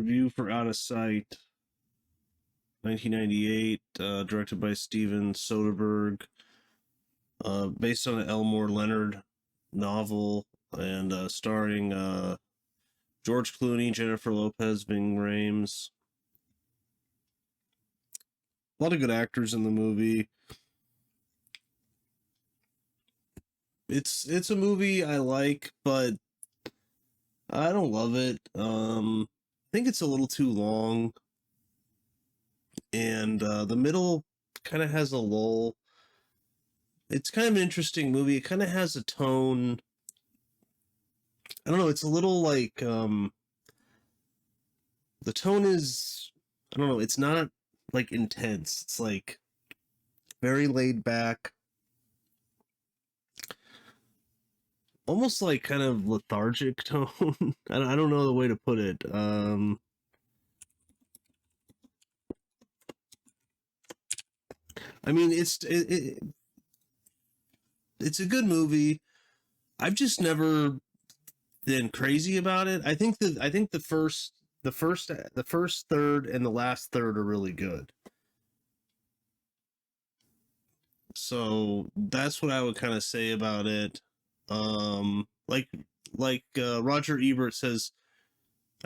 review for Out of Sight, 1998, directed by Steven Soderbergh, based on an Elmore Leonard novel, and starring George Clooney, Jennifer Lopez, Ving Rhames. A lot of good actors in the movie. It's a movie I like, but I don't love it. I think it's a little too long, and the middle kind of has a lull. It's kind of an interesting movie. It kind of has a tone. I don't know. It's a little like the tone is. I don't know. It's not like intense. It's like very laid back. Almost like kind of lethargic tone. I don't know the way to put it. I mean, it's a good movie. I've just never been crazy about it. I think the first third and the last third are really good. So that's what I would kind of say about it. Like Roger Ebert says,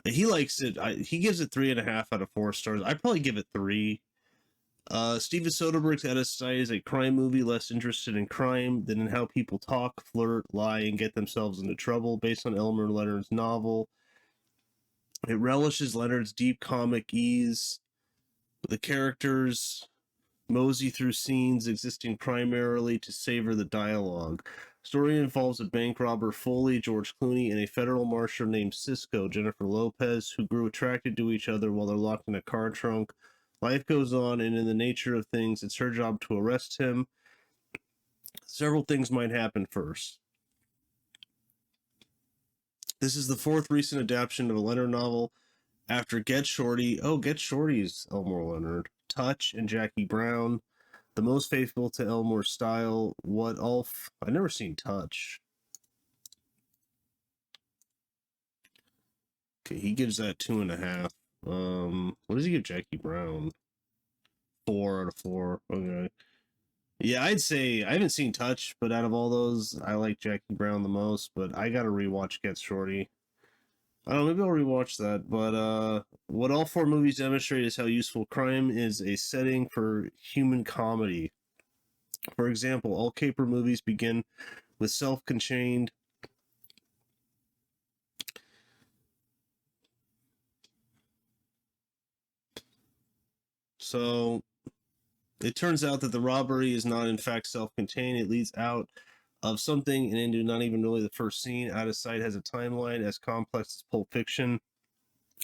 he likes it. He gives it 3.5 out of 4 stars. I'd probably give it 3. Steven Soderbergh's Out of Sight is a crime movie less interested in crime than in how people talk, flirt, lie, and get themselves into trouble, based on Elmore Leonard's novel. It relishes Leonard's deep comic ease. The characters mosey through scenes existing primarily to savor the dialogue. Story involves a bank robber, Foley, George Clooney, and a federal marshal named Cisco, Jennifer Lopez, who grew attracted to each other while they're locked in a car trunk. Life goes on, and in the nature of things, it's her job to arrest him. Several things might happen first. This is the 4th recent adaptation of a Leonard novel after Get Shorty. Oh, Get Shorty's Elmore Leonard. Touch and Jackie Brown. The most faithful to Elmore's style. What Ulf? I've never seen Touch. Okay, he gives that 2.5. What does he give Jackie Brown? 4 out of 4. Okay. Yeah, I'd say I haven't seen Touch, but out of all those, I like Jackie Brown the most. But I gotta rewatch Get Shorty. I don't know, maybe I'll rewatch that. But what all 4 movies demonstrate is how useful crime is a setting for human comedy. For example, all caper movies begin with self-contained. So it turns out that the robbery is not in fact self-contained. It leads out of something and into not even really the first scene. Out of Sight has a timeline as complex as Pulp Fiction,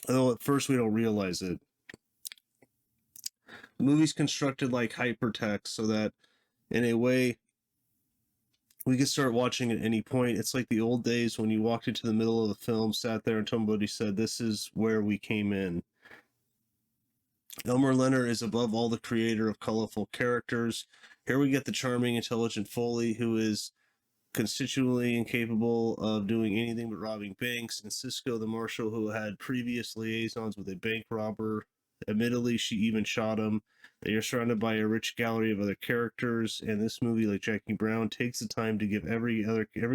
although at first we don't realize it. The movie's constructed like hypertext so that, in a way, we can start watching at any point. It's like the old days when you walked into the middle of the film, sat there, and somebody said, "This is where we came in." Elmore Leonard is above all the creator of colorful characters. Here we get the charming, intelligent Foley, who is constitutionally incapable of doing anything but robbing banks, and Cisco, the marshal, who had previous liaisons with a bank robber. Admittedly, she even shot him. They are surrounded by a rich gallery of other characters, and this movie, like Jackie Brown, takes the time to give every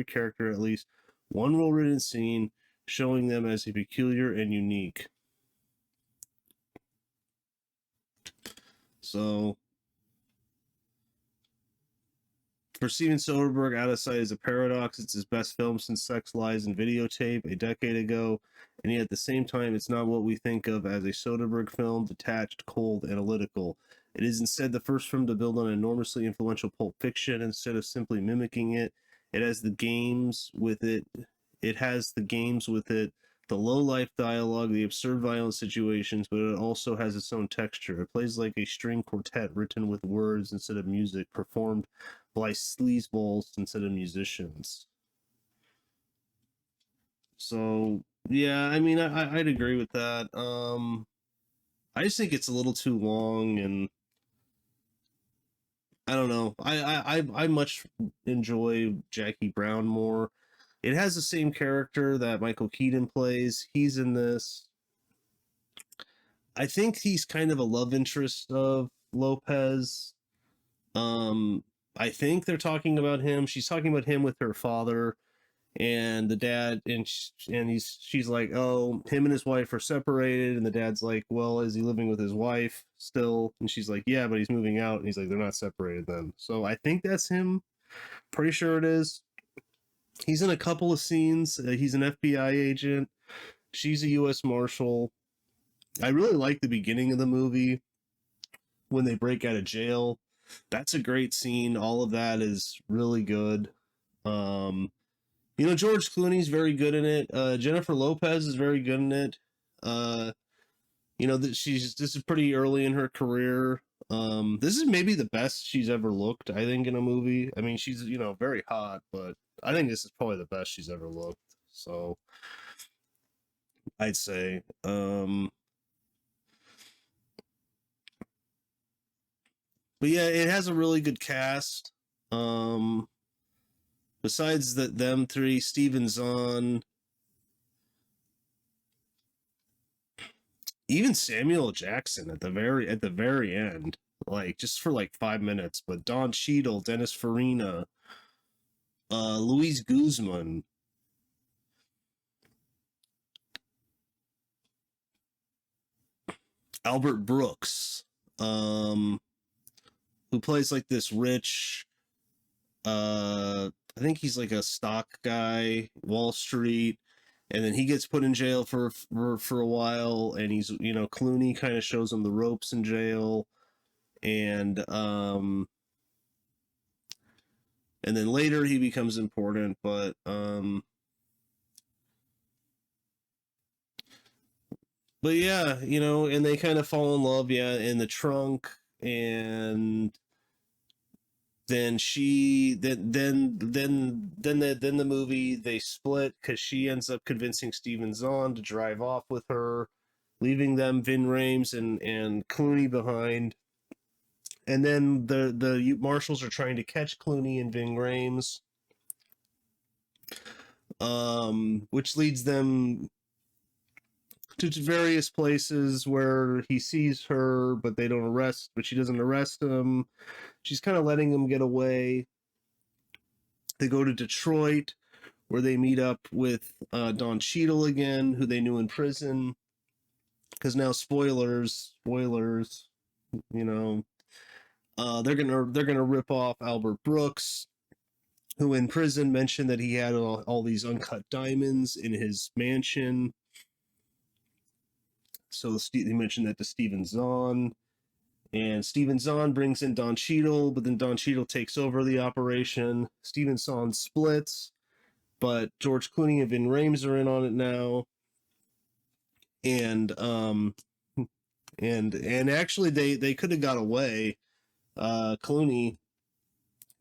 character at least one well-written scene, showing them as a peculiar and unique. So, for Steven Soderbergh, Out of Sight is a paradox. It's his best film since Sex, Lies, and Videotape a decade ago, and yet at the same time, it's not what we think of as a Soderbergh film, detached, cold, analytical. It is instead the first film to build on enormously influential Pulp Fiction instead of simply mimicking it. It has the games with it. The low-life dialogue, the absurd violent situations, but it also has its own texture. It plays like a string quartet written with words instead of music, performed by sleazeballs instead of musicians. So, yeah, I mean, I'd agree with that. I just think it's a little too long, and I don't know. I much enjoy Jackie Brown more. It has the same character that Michael Keaton plays. He's in this. I think he's kind of a love interest of Lopez. Um, I think they're talking about him. She's talking about him with her father and the dad, and she's like, oh, him and his wife are separated, and the dad's like, well, is he living with his wife still? And she's like, yeah, but he's moving out, and he's like, they're not separated then. So I think that's him. Pretty sure it is. He's in a couple of scenes. He's an FBI agent. She's a U.S. Marshal. I really like the beginning of the movie when they break out of jail. That's a great scene. All of that is really good. Um, George Clooney's very good in it. Jennifer Lopez is very good in it. Uh, this is pretty early in her career. This is maybe the best she's ever looked, I think, in a movie. I mean, she's, very hot, but I think this is probably the best she's ever looked. So I'd say, but yeah, it has a really good cast. Um, Besides them three, Steven Zahn, even Samuel Jackson at the very end, like just for like 5 minutes. But Don Cheadle, Dennis Farina, Luis Guzman, Albert Brooks, who plays like this rich, I think he's like a stock guy, Wall Street, and then he gets put in jail for a while, and he's, Clooney kind of shows him the ropes in jail, and and then later he becomes important, but yeah, and they kind of fall in love, yeah, in the trunk, and then the movie they split because she ends up convincing Steven Zahn to drive off with her, leaving them Vin Rames and Clooney behind. And then the marshals are trying to catch Clooney and Vin Rames, which leads them to various places where he sees her, but she doesn't arrest him. She's kind of letting him get away. They go to Detroit, where they meet up with Don Cheadle again, who they knew in prison. Because now, spoilers, you know, they're gonna rip off Albert Brooks, who in prison mentioned that he had all these uncut diamonds in his mansion. So he mentioned that to Steven Zahn. And Steven Zahn brings in Don Cheadle, but then Don Cheadle takes over the operation. Steven Zahn splits, but George Clooney and Vin Rames are in on it now. And actually they could have got away. Clooney,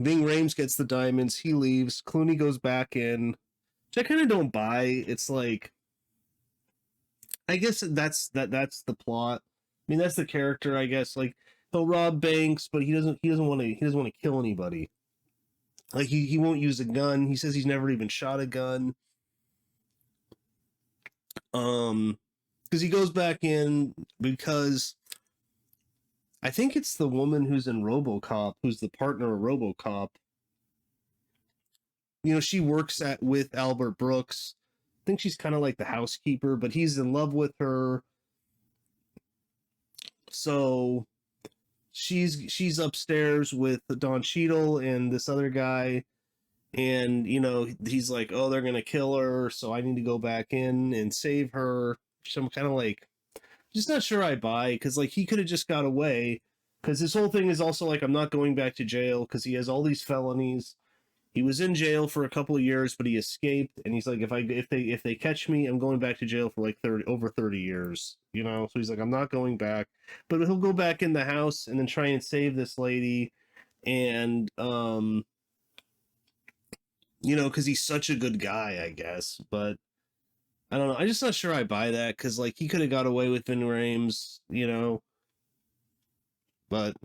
Vin Rames gets the diamonds, he leaves, Clooney goes back in, which I kind of don't buy. It's like, I guess that's the plot. I mean, that's the character, I guess. Like, he'll rob banks, but he doesn't want to kill anybody. Like, he won't use a gun. He says he's never even shot a gun. Because he goes back in because I think it's the woman who's in RoboCop, who's the partner of RoboCop. She works with Albert Brooks. I think she's kind of like the housekeeper, but he's in love with her. So she's upstairs with Don Cheadle and this other guy, and he's like, oh, they're gonna kill her, so I need to go back in and save her. So I'm kind of like, just not sure I buy, because like he could have just got away, because his whole thing is also like, I'm not going back to jail because he has all these felonies. He was in jail for a couple of years, but he escaped, and he's like, if they catch me, I'm going back to jail for like 30 years, So he's like, I'm not going back, but he'll go back in the house and then try and save this lady, and because he's such a good guy, I guess. But I don't know. I'm just not sure I buy that, because like he could have got away with Vin Rames, but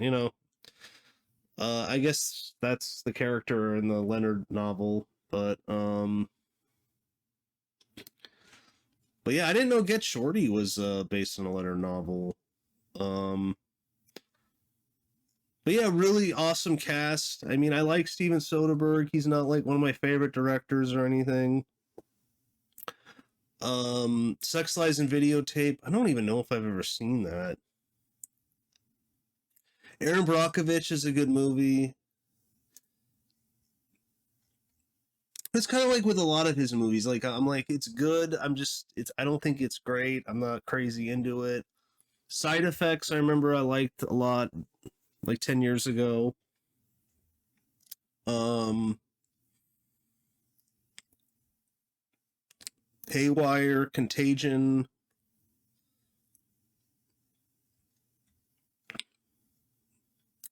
I guess that's the character in the Leonard novel. But But yeah, I didn't know Get Shorty was based on a Leonard novel. Um, but yeah, really awesome cast. I mean, I like Steven Soderbergh. He's not like one of my favorite directors or anything. Sex Lies and Videotape. I don't even know if I've ever seen that. Aaron Brockovich is a good movie. It's kind of like with a lot of his movies. Like I'm like, it's good. I don't think it's great. I'm not crazy into it. Side Effects, I remember I liked a lot, like 10 years ago. Um, Haywire, Contagion.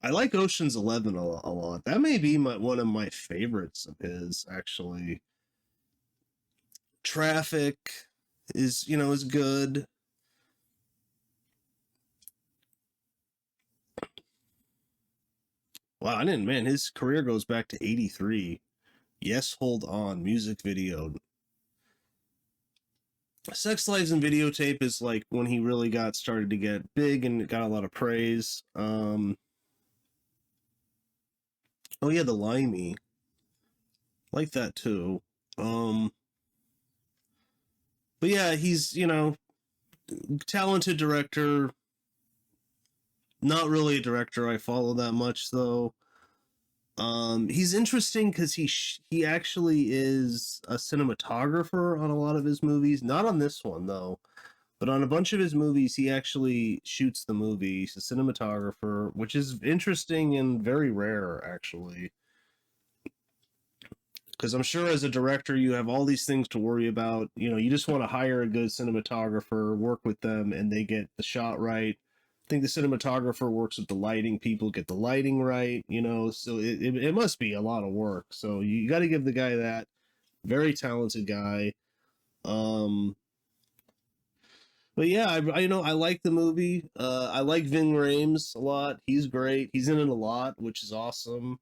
I like Ocean's 11 a lot. That may be one of my favorites of his, actually. Traffic is good. Wow, I didn't, man, his career goes back to 83. Yes, Hold On, music video. Sex Lives and Videotape is like when he really got started to get big and got a lot of praise. Oh yeah, The Limey. Like that too. Um, but yeah, he's, talented director. Not really a director I follow that much though. He's interesting because he actually is a cinematographer on a lot of his movies. Not on this one though, but on a bunch of his movies, he actually shoots the movie. He's a cinematographer, which is interesting and very rare actually. Because I'm sure as a director, you have all these things to worry about. You just want to hire a good cinematographer, work with them, and they get the shot right. I think the cinematographer works with the lighting people, get the lighting right, so it must be a lot of work. So you got to give the guy that. Very talented guy. Um, but yeah, I like the movie. I like Ving Rhames a lot. He's great. He's in it a lot, which is awesome.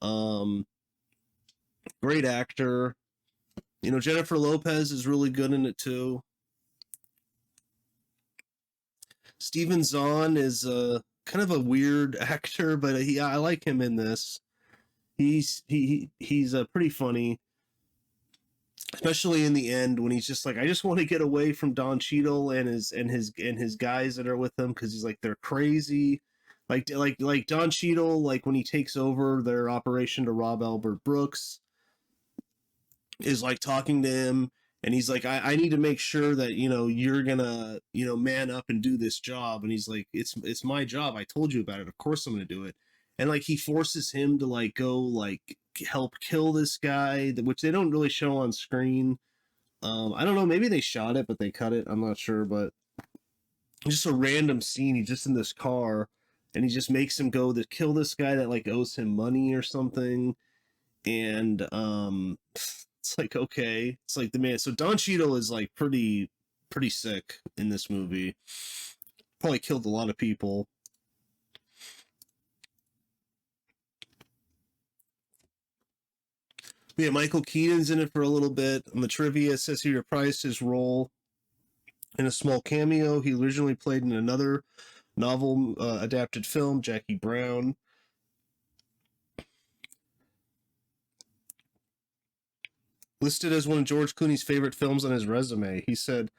Um, Great actor. Jennifer Lopez is really good in it too. Steven Zahn is kind of a weird actor, but I like him in this. He's pretty funny, especially in the end when he's just like, I just want to get away from Don Cheadle and his guys that are with him because he's like they're crazy. Like Don Cheadle, like when he takes over their operation to rob Albert Brooks, is like talking to him and he's like, I need to make sure that you're gonna man up and do this job. And he's like, it's my job, I told you about it, of course I'm gonna do it. And like he forces him to like go like help kill this guy, which they don't really show on screen. I don't know, maybe they shot it but they cut it, I'm not sure. But just a random scene, he's just in this car and he just makes him go to kill this guy that like owes him money or something. And it's like, okay, it's like the man. So Don Cheadle is like pretty sick in this movie. Probably killed a lot of people. But yeah, Michael Keaton's in it for a little bit. On the trivia, it says he reprised his role in a small cameo. He originally played in another novel adapted film, Jackie Brown. Listed as one of George Clooney's favorite films on his resume. He said,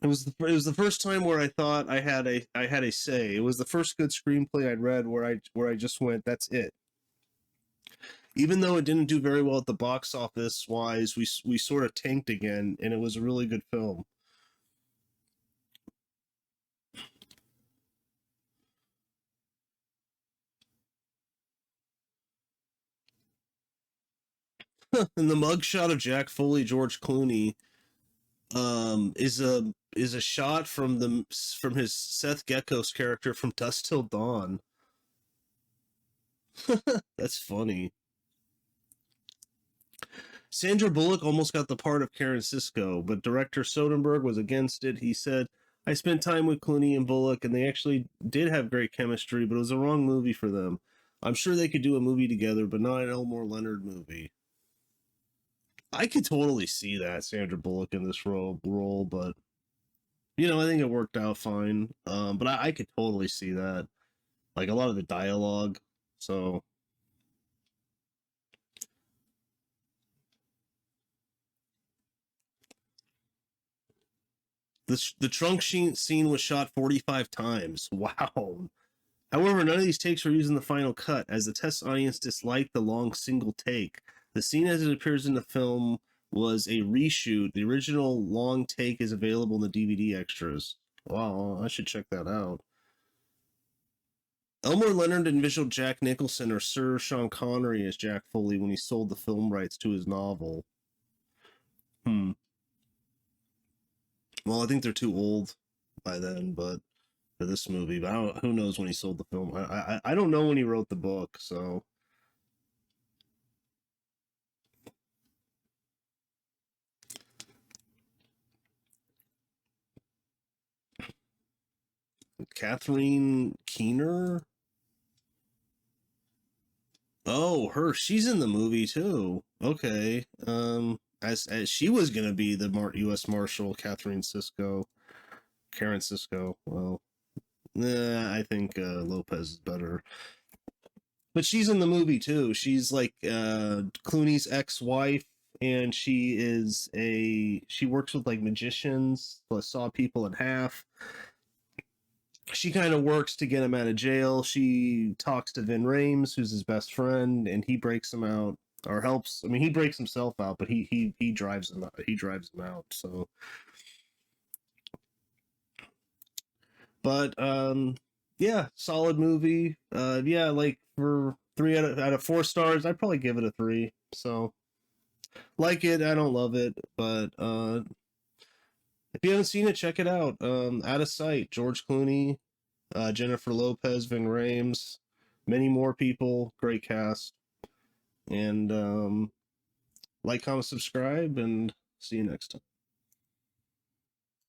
it was the first time where I thought I had a say. It was the first good screenplay I'd read where I just went, that's it. Even though it didn't do very well at the box office wise, we sort of tanked again, and it was a really good film. And the mugshot of Jack Foley, George Clooney, is a shot from his Seth Gecko's character from Dusk Till Dawn. That's funny. Sandra Bullock almost got the part of Karen Sisko, but director Soderbergh was against it. He said, I spent time with Clooney and Bullock, and they actually did have great chemistry, but it was the wrong movie for them. I'm sure they could do a movie together, but not an Elmore Leonard movie. I could totally see that Sandra Bullock in this role, but you know, I think it worked out fine. But I could totally see that, like a lot of the dialogue. So the trunk scene was shot 45 times. Wow. However, none of these takes were used in the final cut, as the test audience disliked the long single take. The scene as it appears in the film was a reshoot. The original long take is available in the DVD extras. Wow, I should check that out. Elmore Leonard envisioned Jack Nicholson or Sir Sean Connery as Jack Foley when he sold the film rights to his novel. Hmm. Well, I think they're too old by then, but for this movie, but who knows when he sold the film? I don't know when he wrote the book, so Catherine Keener. Oh, her. She's in the movie too. Okay. As she was gonna be the U.S. Marshal, Catherine Cisco, Karen Cisco. Well, nah, I think Lopez is better. But she's in the movie too. She's like Clooney's ex-wife, and she works with like magicians, saw people in half. She kind of works to get him out of jail. She talks to Vin Rames, who's his best friend, and he breaks him out or helps. I mean, he breaks himself out, but he drives him out. He drives him out. So, but yeah, solid movie. Yeah, like for 3 out of 4 stars, I'd probably give it a 3. So, like it, I don't love it, but if you haven't seen it, check it out. Out of Sight, George Clooney, Jennifer Lopez, Vin Rames, many more people. Great cast. And like, comment, subscribe, and see you next time.